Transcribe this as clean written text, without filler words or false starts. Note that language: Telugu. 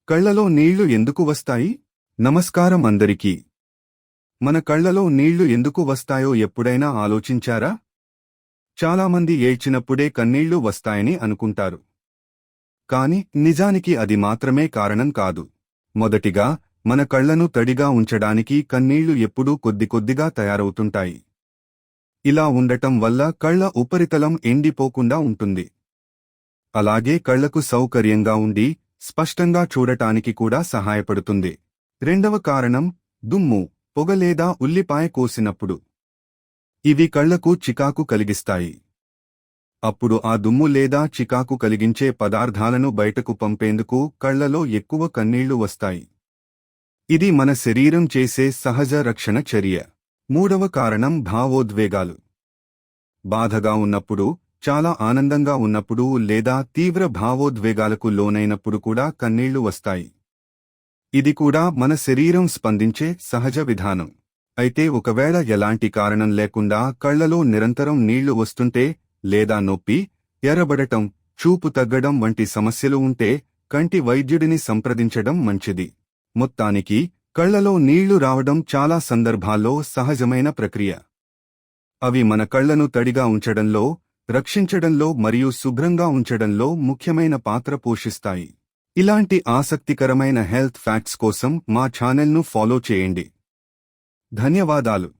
కళ్లలో నీళ్లు ఎందుకు వస్తాయి? నమస్కారం అందరికీ. మన కళ్లలో నీళ్లు ఎందుకు వస్తాయో ఎప్పుడైనా ఆలోచించారా? చాలామంది ఏడ్చినప్పుడే కన్నీళ్లు వస్తాయని అనుకుంటారు. కాని నిజానికి అది మాత్రమే కారణం కాదు. మొదటిగా, మన కళ్లను తడిగా ఉంచడానికి కన్నీళ్లు ఎప్పుడూ కొద్దిగా తయారవుతుంటాయి. ఇలా ఉండటం వల్ల కళ్ల ఉపరితలం ఎండిపోకుండా ఉంటుంది. అలాగే కళ్లకు సౌకర్యంగా ఉండి స్పష్టంగా చూడటానికి కూడా సహాయపడుతుంది. రెండవ కారణం దుమ్ము, పొగ లేదా ఉల్లిపాయ కోసినప్పుడు. ఇవి కళ్లకు చికాకు కలిగిస్తాయి. అప్పుడు ఆ దుమ్ము లేదా చికాకు కలిగించే పదార్థాలను బయటకు పంపేందుకు కళ్లలో ఎక్కువ కన్నీళ్లు వస్తాయి. ఇది మన శరీరం చేసే సహజ రక్షణ చర్య. మూడవ కారణం భావోద్వేగాలు. బాధగా ఉన్నప్పుడు, చాలా ఆనందంగా ఉన్నప్పుడు లేదా తీవ్ర భావోద్వేగాలకు లోనైనప్పుడు కూడా కన్నీళ్లు వస్తాయి. ఇది కూడా మన శరీరం స్పందించే సహజ విధానం. అయితే ఒకవేళ ఎలాంటి కారణం లేకుండా కళ్లలో నిరంతరం నీళ్లు వస్తుంటే, లేదా నొప్పి, ఎర్రబడటం, చూపు తగ్గడం వంటి సమస్యలు ఉంటే కంటి వైద్యుడిని సంప్రదించడం మంచిది. మొత్తానికి, కళ్లలో నీళ్లు రావడం చాలా సందర్భాల్లో సహజమైన ప్రక్రియ. అవి మన కళ్లను తడిగా ఉంచడంలో, రక్షించడంలో మరియు శుభ్రంగా ఉంచడంలో ముఖ్యమైన పాత్ర పోషిస్తాయి. ఇలాంటి ఆసక్తికరమైన హెల్త్ ఫ్యాక్ట్స్ కోసం మా ఛానల్ను ఫాలో చేయండి. ధన్యవాదాలు.